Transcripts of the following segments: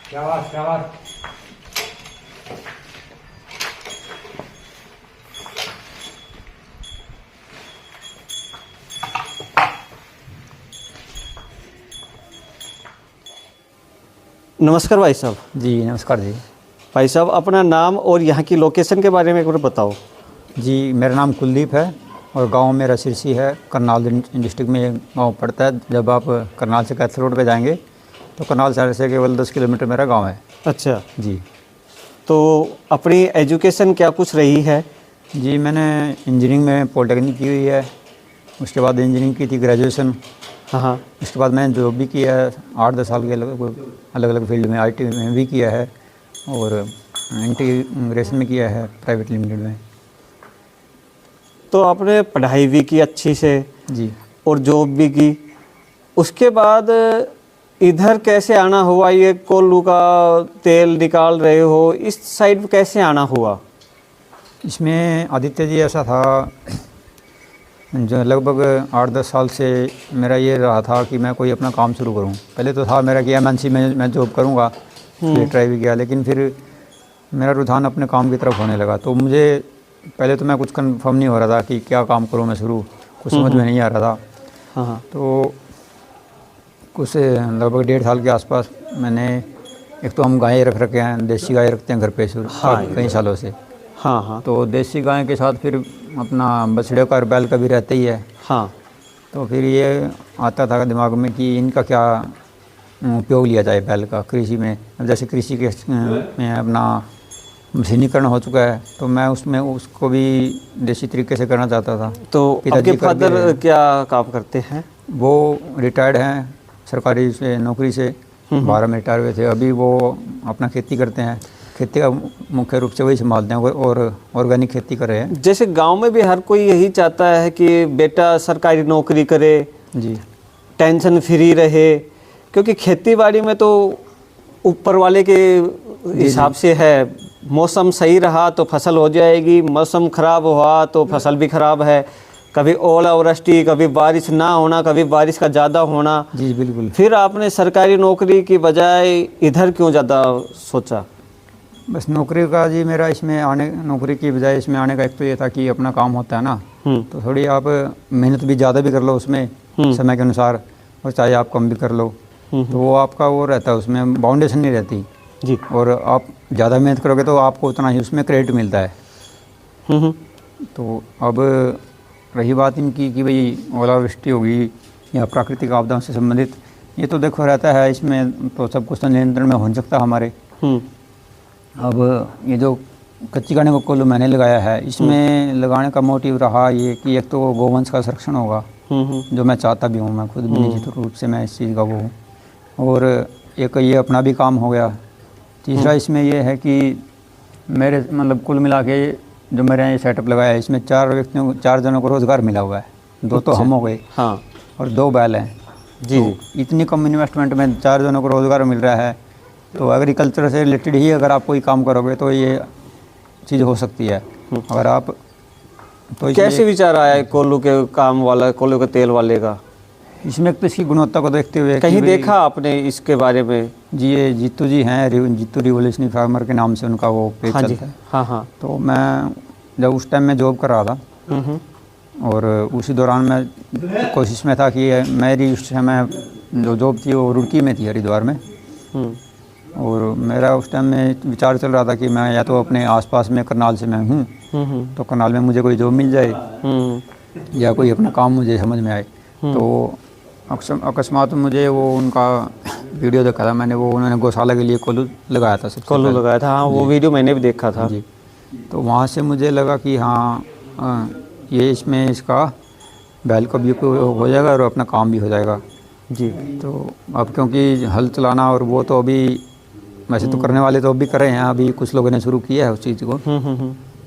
शाबाश शाबाश। नमस्कार भाई साहब। जी नमस्कार जी। भाई साहब अपना नाम और यहाँ की लोकेशन के बारे में एक बार बताओ। जी मेरा नाम कुलदीप है और गांव मेरा सिरसी है, करनाल डिस्ट्रिक्ट में गांव पड़ता है। जब आप करनाल से कैथल रोड पे जाएंगे तो करनाल शहर से केवल 10 किलोमीटर मेरा गांव है। अच्छा, जी। तो अपनी एजुकेशन क्या कुछ रही है? जी मैंने इंजीनियरिंग में पॉलिटेक्निक की हुई है, उसके बाद इंजीनियरिंग की थी, ग्रेजुएशन। हाँ हाँ। उसके बाद मैंने जॉब भी किया है 8-10 साल के अलग अलग फील्ड में, IT में भी किया है और इंटीग्रेशन में किया है प्राइवेट लिमिटेड में। तो आपने पढ़ाई भी की अच्छी से जी। और जॉब भी की, उसके बाद इधर कैसे आना हुआ? ये कोल्लू का तेल निकाल रहे हो, इस साइड कैसे आना हुआ? इसमें आदित्य जी ऐसा था, जो लगभग 8-10 साल से मेरा ये रहा था कि मैं कोई अपना काम शुरू करूं। पहले तो था मेरा कि MNC में मैं जॉब करूंगा, फिर ट्राई भी किया, लेकिन फिर मेरा रुझान अपने काम की तरफ होने लगा। तो मुझे पहले तो मैं कुछ कंफर्म नहीं हो रहा था कि क्या काम करूं मैं शुरू, कुछ समझ में नहीं आ रहा था। हाँ हाँ। तो कुछ लगभग 1.5 साल के आसपास मैंने, एक तो हम गायें रख रखे हैं, देसी गाय रखते हैं घर पे शुरू कई सालों से। हाँ हाँ। तो देसी गाय के साथ फिर अपना बछड़े का और बैल का भी रहता ही है। हाँ। तो फिर ये आता था दिमाग में कि इनका क्या उपयोग लिया जाए बैल का कृषि में। अब जैसे कृषि के में अपना मशीनीकरण हो चुका है, तो मैं उसमें उसको भी देसी तरीके से करना चाहता था। तो पिताजी आपके कर भी रहे फादर हैं। क्या काम करते हैं? वो रिटायर्ड हैं सरकारी से नौकरी से, 12 में रिटायर हुए थे। अभी वो अपना खेती करते हैं, खेती का मुख्य रूप से वही संभालते हैं और ऑर्गेनिक खेती कर रहे हैं। जैसे गांव में भी हर कोई यही चाहता है कि बेटा सरकारी नौकरी करे, जी। टेंशन फ्री रहे, क्योंकि खेती बाड़ी में तो ऊपर वाले के हिसाब से है। मौसम सही रहा तो फसल हो जाएगी, मौसम खराब हुआ तो फसल भी खराब है। कभी ओलावृष्टि, कभी बारिश ना होना, कभी बारिश का ज़्यादा होना। जी बिल्कुल। फिर आपने सरकारी नौकरी की बजाय इधर क्यों ज़्यादा सोचा? बस नौकरी का जी मेरा इसमें आने, नौकरी की बजाय इसमें आने का एक तो ये था कि अपना काम होता है ना, तो थोड़ी आप मेहनत भी ज़्यादा भी कर लो उसमें समय के अनुसार, और चाहे आप कम भी कर लो, तो वो आपका वो रहता है, उसमें बाउंडेशन नहीं रहती जी। और आप ज़्यादा मेहनत करोगे तो आपको उतना ही उसमें क्रेडिट मिलता है। तो अब रही बात इनकी कि भाई ओलावृष्टि होगी या प्राकृतिक आपदाओं से संबंधित, ये तो देखो रहता है, इसमें तो सब कुछ तो नियंत्रण में हो सकता हमारे। अब ये जो कच्ची घानी को कोल्लू मैंने लगाया है, इसमें लगाने का मोटिव रहा ये कि एक तो गोवंश का संरक्षण होगा, जो मैं चाहता भी हूँ, मैं खुद भी निश्चित रूप से मैं इस चीज़ का वो हूँ, और एक ये अपना भी काम हो गया। तीसरा इसमें ये है कि मेरे मतलब कुल मिला के जो मेरे ये सेटअप लगाया है, इसमें 4 जनों को रोज़गार मिला हुआ है। 2 तो हम हो गए, हाँ, और 2 बैल हैं जी। तो इतनी कम इन्वेस्टमेंट में 4 जनों को रोज़गार मिल रहा है। तो एग्रीकल्चर से रिलेटेड ही अगर आप कोई काम करोगे तो ये चीज़ हो सकती है। अगर आप तो कैसे विचार आया है कोल्लू के काम वाला, कोल्लू के तेल वाले का? इसमें तो इसकी गुणवत्ता को देखते हुए कहीं देखा आपने इसके बारे में? जी, ये जीतू जी हैं, जीतू रिवोल्यूशनरी फार्मर के नाम से उनका वो पेज हाँ जी, चलता है। हाँ हाँ। तो मैं जब उस टाइम में जॉब कर रहा था और उसी दौरान मैं कोशिश में था कि मेरी उस समय जो जॉब थी वो रुड़की में थी, हरिद्वार में, और मेरा उस टाइम में विचार चल रहा था कि मैं या तो अपने आसपास में करनाल से मैं हूँ, तो करनाल में मुझे कोई जॉब मिल जाए या कोई अपना काम मुझे समझ में आए। तो अकस्मात मुझे वो उनका वीडियो देखा था मैंने, वो उन्होंने गौशाला के लिए कोल्लू लगाया था, कोल्लू लगाया था। हाँ, वो वीडियो मैंने भी देखा था। जी। तो वहाँ से मुझे लगा कि हाँ ये इसमें इसका बैल का भी हो जाएगा और अपना काम भी हो जाएगा। जी। तो अब क्योंकि हल चलाना और वो तो अभी वैसे तो करने वाले तो अभी कर रहे हैं, अभी कुछ लोगों ने शुरू किया है उस चीज़ को,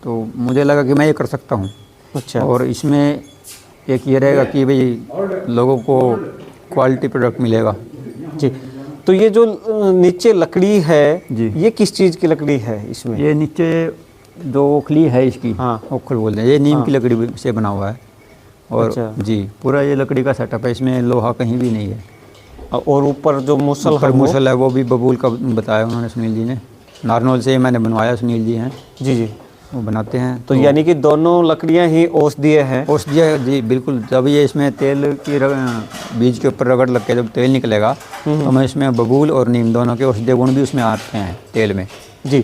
तो मुझे लगा कि मैं ये कर सकता हूँ। अच्छा। और इसमें एक ये रहेगा कि भाई लोगों को क्वालिटी प्रोडक्ट मिलेगा। जी। तो ये जो नीचे लकड़ी है जी, ये किस चीज़ की लकड़ी है इसमें? ये नीचे जो ओखली है इसकी, हाँ, ओखल बोलते हैं, ये नीम की लकड़ी से बना हुआ है। और अच्छा। जी पूरा ये लकड़ी का सेटअप है, इसमें लोहा कहीं भी नहीं है। और ऊपर जो मूसल ऊपर है वो? मूसल है वो भी बबूल का बताया उन्होंने, सुनील जी ने। नारनौल से मैंने बनवाया, सुनील जी हैं जी जी। वो बनाते हैं। तो यानी कि दोनों लकड़ियां ही औषधीय हैं? औषधीय जी बिल्कुल। जब ये इसमें तेल की बीज के ऊपर रगड़ लग के जब तेल निकलेगा तो मैं इसमें बबूल और नीम दोनों के औषधीय गुण भी उसमें आते हैं तेल में जी।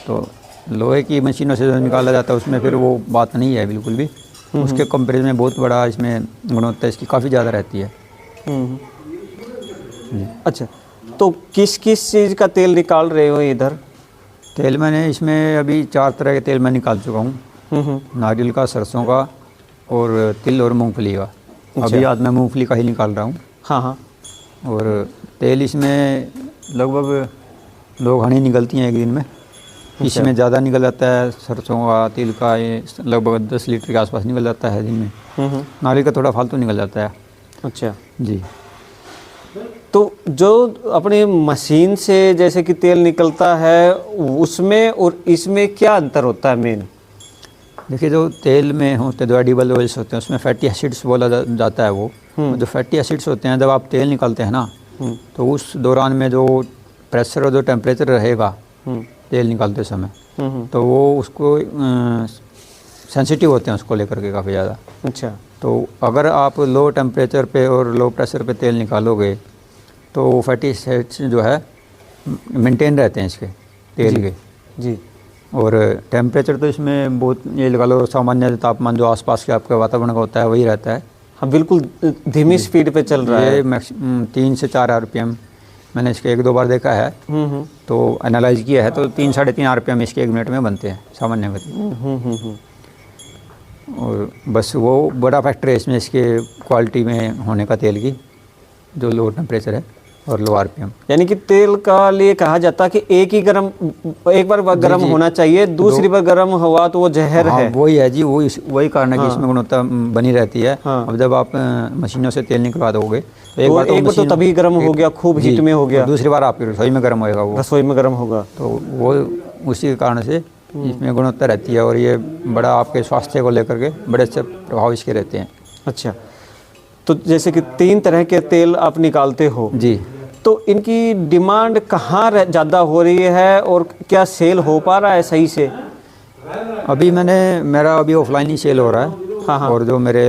तो लोहे की मशीनों से जो निकाला जाता है उसमें फिर वो बात नहीं है बिल्कुल भी। उसके कंपेरिजन में बहुत बड़ा इसमें गुणवत्ता इसकी काफ़ी ज़्यादा रहती है। अच्छा, तो किस किस चीज़ का तेल निकाल रहे हो इधर? तेल मैंने इसमें अभी 4 तरह के तेल मैं निकाल चुका हूँ। नारियल का, सरसों का और तिल और मूंगफली का। अभी आज मैं मूंगफली का ही निकाल रहा हूँ। हाँ हाँ। और तेल इसमें लगभग 2 घड़ी निकलती हैं एक दिन में। इसमें ज़्यादा निकल जाता है सरसों का, तिल का, ये लगभग 10 लीटर के आसपास निकल जाता है दिन में। नारियल का थोड़ा फालतू निकल जाता है। अच्छा जी। तो जो अपने मशीन से जैसे कि तेल निकलता है उसमें और इसमें क्या अंतर होता है मेन? देखिए जो तेल में होते जो एडिबल ऑयल्स होते हैं उसमें फैटी एसिड्स बोला जाता है वो। जो फैटी एसिड्स होते हैं जब आप तेल निकालते हैं ना तो उस दौरान में जो प्रेशर और जो टेम्परेचर रहेगा तेल निकालते समय तो वो उसको सेंसिटिव होते हैं उसको लेकर के काफ़ी ज़्यादा। अच्छा। तो अगर आप लो टेम्परेचर पे और लो प्रेशर पे तेल निकालोगे तो फैटी एसिड्स जो है मेंटेन रहते हैं इसके तेल के। जी। और टेम्परेचर तो इसमें बहुत ये लगा लो सामान्य तापमान जो आसपास के आपके वातावरण का होता है वही रहता है। हाँ बिल्कुल धीमी स्पीड पे चल रहा है। ये 3 से 4 RPM मैंने इसके 1-2 बार देखा है तो एनालाइज किया है तो 3-3.5 RPM इसके 1 मिनट में बनते हैं सामान्य गति। और बस वो बड़ा फैक्टर है इसमें इसके क्वालिटी में होने का तेल की, जो लो टेम्परेचर है और लो RPM। यानी कि तेल का लिए कहा जाता है कि एक बार गर्म होना चाहिए, दूसरी बार गर्म हुआ तो वो जहर है। वही है जी, वही कारण है कि इसमें गुणवत्ता बनी रहती है। अब जब आप मशीनों से तेल निकलवा दोगे तो एक बार तो तभी गर्म हो गया, खूब हीट में हो गया, दूसरी बार आपकी रसोई में गर्म होएगा, वो रसोई में गर्म होगा। तो वो उसी कारण से इसमें गुणवत्ता रहती है और ये बड़ा आपके स्वास्थ्य को लेकर के बड़े अच्छे प्रभाव इसके रहते हैं। अच्छा, तो जैसे कि 3 तरह के तेल आप निकालते हो जी, तो इनकी डिमांड कहाँ ज़्यादा हो रही है और क्या सेल हो पा रहा है सही से? अभी मेरा अभी ऑफलाइन ही सेल हो रहा है। हाँ। और जो मेरे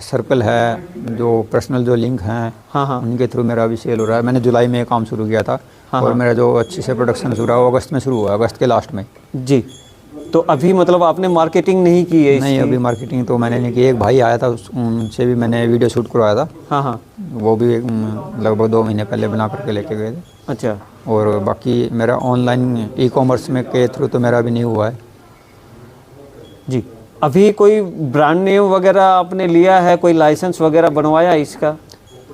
सर्कल है, जो पर्सनल जो लिंक हैं, हाँ। उनके थ्रू मेरा अभी सेल हो रहा है। मैंने जुलाई में काम शुरू किया था और मेरा जो अच्छे से प्रोडक्शन शुरू हुआ वो अगस्त में शुरू हुआ, अगस्त के लास्ट में। जी। तो अभी मतलब आपने मार्केटिंग नहीं की है इसकी? नहीं, अभी मार्केटिंग तो मैंने नहीं की। एक भाई आया था उनसे भी मैंने वीडियो शूट करवाया था। हाँ। वो भी लगभग 2 महीने पहले बना करके लेके गए थे। अच्छा। और बाकी मेरा ऑनलाइन ई-कॉमर्स में के थ्रू तो मेरा अभी नहीं हुआ है। जी। अभी कोई ब्रांड नेम वगैरह आपने लिया है, कोई लाइसेंस वगैरह बनवाया इसका?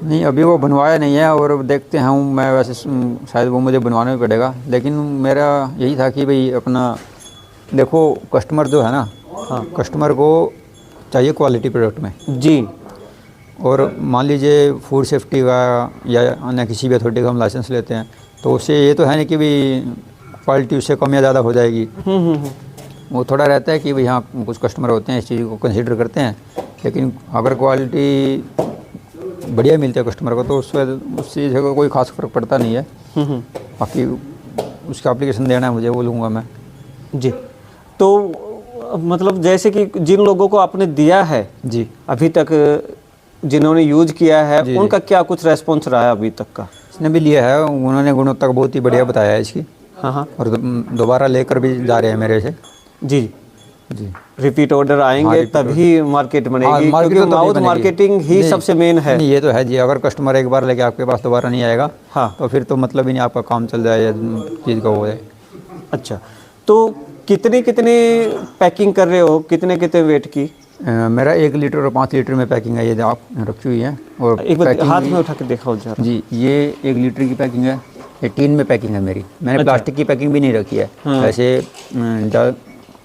नहीं, अभी वो बनवाया नहीं है और देखते हैं मैं वैसे शायद वो मुझे बनवाना भी पड़ेगा। लेकिन मेरा यही था कि भाई अपना देखो कस्टमर जो है ना, कस्टमर को चाहिए क्वालिटी प्रोडक्ट में जी। और मान लीजिए फूड सेफ्टी का या अन्य किसी भी अथॉरिटी का हम लाइसेंस लेते हैं तो उससे ये तो है नहीं कि भाई क्वालिटी उससे कम या ज़्यादा हो जाएगी। वो थोड़ा रहता है कि भाई हाँ कुछ कस्टमर होते हैं इस चीज़ को कंसिडर करते हैं, लेकिन अगर क्वालिटी बढ़िया मिलती है कस्टमर को तो उस चीज़ का कोई खास फर्क पड़ता नहीं है। बाकी उसका एप्लीकेशन देना है मुझे, वो लूँगा मैं। जी। तो मतलब जैसे कि जिन लोगों को आपने दिया है जी अभी तक, जिन्होंने यूज किया है उनका क्या कुछ रेस्पॉन्स रहा है अभी तक का? इसने भी लिया है, उन्होंने गुणवत्ता बहुत ही बढ़िया बताया है इसकी। हाँ। और दोबारा लेकर भी जा रहे हैं मेरे से। जी। रिपीट ऑर्डर आएंगे तभी मार्केट बनेगी, क्योंकि माउथ मार्केटिंग ही सबसे मेन है। नहीं, ये तो है जी। अगर कस्टमर एक बार लेके आपके पास दोबारा नहीं आएगा तो फिर तो मतलब ही नहीं आपका काम चल जाए या चीज़ का हो जाए। अच्छा, तो कितनी पैकिंग कर रहे हो, कितने वेट की? मेरा 1 लीटर और 5 लीटर में पैकिंग है, ये आप रखी हुई है। और एक बार हाथ में उठा के दिखाओ जरा। जी, ये 1 लीटर की पैकिंग है, ये टीन में पैकिंग है मेरी। मैंने प्लास्टिक की पैकिंग भी नहीं रखी है। वैसे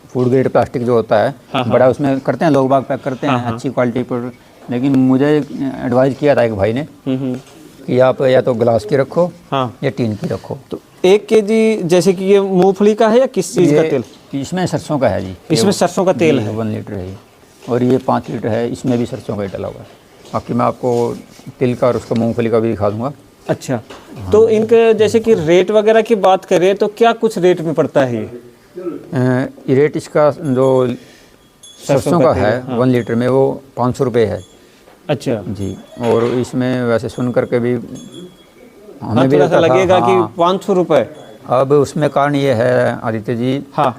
फूड ग्रेड प्लास्टिक जो होता है बड़ा उसमें करते हैं लोग बाग, पैक करते हैं अच्छी क्वालिटी पर। लेकिन मुझे एडवाइस किया था एक भाई ने कि आप या तो ग्लास की रखो या टीन की रखो। तो 1 kg जैसे कि ये मूंगफली का है या किस चीज़ का तेल? इसमें सरसों का है जी। इसमें सरसों का तेल है। 1 लीटर है और ये 5 लीटर है, इसमें भी सरसों का ही डला हुआ है। बाकी मैं आपको तिल का और उसका मूंगफली का भी दिखा दूंगा। अच्छा, तो इनके जैसे कि रेट वगैरह की बात करें तो क्या कुछ रेट में पड़ता है ये? रेट इसका जो सरसों का है 1 लीटर में वो 500 रुपये है अच्छा जी। और इसमें वैसे सुन करके भी हमें भी थोड़ा सा लगता था, लगेगा कि हाँ। 500 रुपये। अब उसमें कारण ये है आदित्य जी, हाँ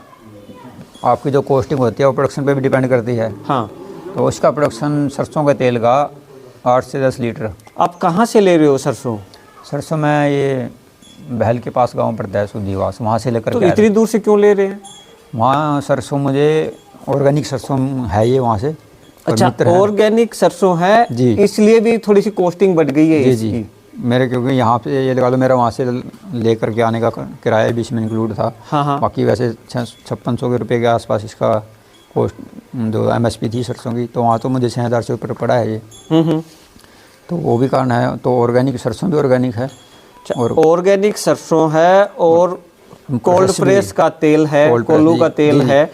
आपकी जो कॉस्टिंग होती है वो प्रोडक्शन पे भी डिपेंड करती है। हाँ। तो उसका प्रोडक्शन सरसों के तेल का 8 से 10 लीटर। आप कहाँ से ले रहे हो सरसों? सरसों में ये बहल के पास गांव पड़ता है सुधीवास, वहाँ से लेकर तो के आए इतनी दूर से क्यों ले रहे हैं? थे। वहाँ सरसों मुझे ऑर्गेनिक सरसों है ये वहाँ से। और अच्छा, मित्र हैं। ऑर्गेनिक सरसों है जी। इसलिए भी थोड़ी सी कॉस्टिंग बढ़ गई है जी इसकी। जी, मेरे क्योंकि यहाँ पे ये लगा लो मेरा वहाँ से लेकर के आने का किराया भी इसमें इंक्लूड था। हाँ हाँ। बाकी वैसे 5600 रुपये के आसपास इसका कॉस्ट जो MSP थी सरसों की, तो वहाँ तो मुझे 6000 से ऊपर पड़ा है ये। तो वो भी कारण है। तो ऑर्गेनिक सरसों भी ऑर्गेनिक है और ऑर्गेनिक सरसों है और कोल्ड प्रेस भी- प्रेस का तेल है, कोल्ड प्रेस, कोल्लू जी, का तेल जी, जी। है,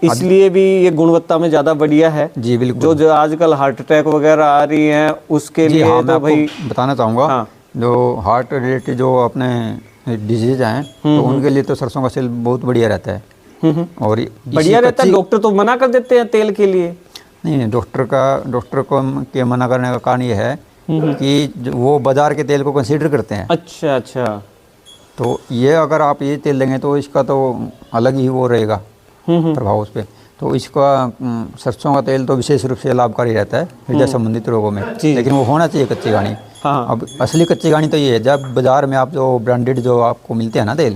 इसलिए भी ये गुणवत्ता में ज़्यादा बढ़िया है। जी बिल्कुल। जो आजकल हार्ट अटैक वगैरह आ रही हैं उसके जी लिए हाँ, मैं तो आपको भाई बताना चाहूँगा। हाँ। जो हार्ट रिलेटेड जो अपने डिजीज हैं तो उनके लिए तो सरसों का तेल बहुत बढ़िया रहता है। और इसी बढ़िया रहता है। कच्ची- डॉक्टर तो मना कर देते हैं तेल के लिए। नहीं, डॉक्टर को के मना करने का कारण ये है कि वो बाजार के तेल को कंसीडर करते हैं। अच्छा अच्छा। तो ये अगर आप ये तेल लेंगे तो इसका तो अलग ही वो रहेगा प्रभाव उस पर। तो इसका सरसों का तेल तो विशेष रूप से लाभकारी रहता है हृदय संबंधित रोगों में। जी। लेकिन वो होना चाहिए कच्ची घानी। हाँ। अब असली कच्ची घानी तो ये है, जब बाजार में आप जो ब्रांडेड जो आपको मिलते हैं ना तेल,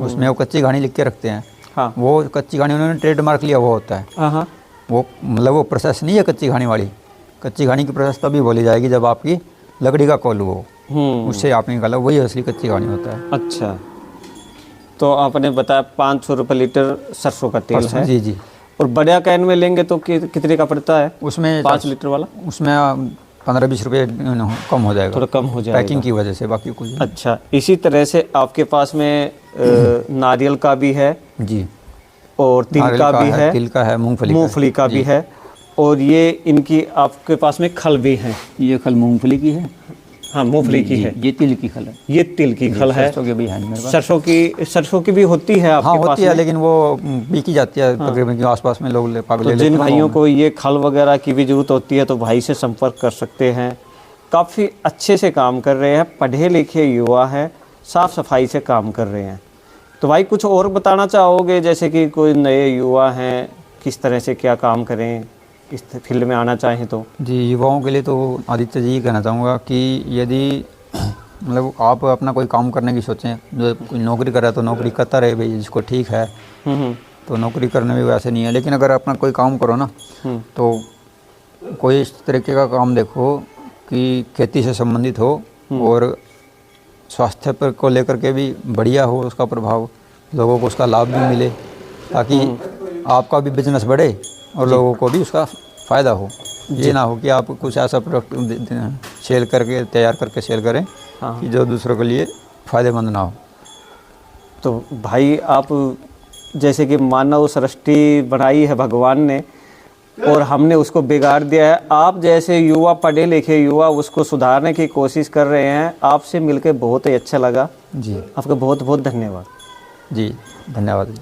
उसमें वो कच्ची घानी लिख के रखते हैं। हाँ वो कच्ची घानी उन्होंने ट्रेडमार्क लिया हुआ होता है। हाँ हाँ। वो मतलब वो प्रोसेस नहीं है कच्ची घानी वाली। कच्ची घानी की प्रोसेस तभी बोली जाएगी जब आपकी लकड़ी का कोल्हू हो, उससे आपने निकाला, वही असली कच्ची घानी होता है। अच्छा, तो आपने बताया 500 रुपये लीटर सरसों का तेल है। जी जी। और बड़ा कैन में लेंगे तो कितने का पड़ता है? उसमें 5 लीटर वाला उसमें 15-20 रुपये कम हो जाएगा थोड़ा कम हो जाएगा पैकिंग की वजह से, बाकी कुछ नहीं। अच्छा, इसी तरह से आपके पास में नारियल का भी है जी, और तिल नारियल का भी है, तिल का है, मूंगफली का भी है, और ये इनकी आपके पास में खल भी है। ये खल मूंगफली की है। हाँ, मूंगफली की है। ये तिल की खल है। ये तिल की खल है। सरसों की भी है मेरे पास। सरसों की भी होती है आपके हाँ पास होती है, में? लेकिन वो बिकी जाती है तकरीबन, आस पास में लोग ले तो लेते जिन हैं। भाइयों को ये खल वगैरह की भी ज़रूरत होती है तो भाई से संपर्क कर सकते हैं। काफ़ी अच्छे से काम कर रहे हैं, पढ़े लिखे युवा है, साफ़ सफाई से काम कर रहे हैं। तो भाई कुछ और बताना चाहोगे, जैसे कि कोई नए युवा हैं किस तरह से क्या काम करें, इस फील्ड में आना चाहें तो? जी, युवाओं के लिए तो आदित्य जी कहना चाहूँगा कि यदि मतलब आप अपना कोई काम करने की सोचें, जो कोई नौकरी कर रहा है तो नौकरी करता रहे भाई, जिसको ठीक है तो नौकरी करने में वैसे नहीं है। लेकिन अगर अपना कोई काम करो ना तो कोई इस तरीके का काम देखो कि खेती से संबंधित हो और स्वास्थ्य पर को लेकर के भी बढ़िया हो, उसका प्रभाव लोगों को उसका लाभ भी मिले, ताकि आपका भी बिजनेस बढ़े और लोगों को भी उसका फ़ायदा हो। ये ना हो कि आप कुछ ऐसा प्रोडक्ट सेल करके तैयार करके सेल करें कि जो दूसरों के लिए फ़ायदेमंद ना हो। तो भाई आप जैसे कि मानव सृष्टि बनाई है भगवान ने और हमने उसको बिगाड़ दिया है, आप जैसे युवा, पढ़े लिखे युवा उसको सुधारने की कोशिश कर रहे हैं। आपसे मिलकर बहुत ही अच्छा लगा जी, आपका बहुत बहुत धन्यवाद। जी धन्यवाद जी।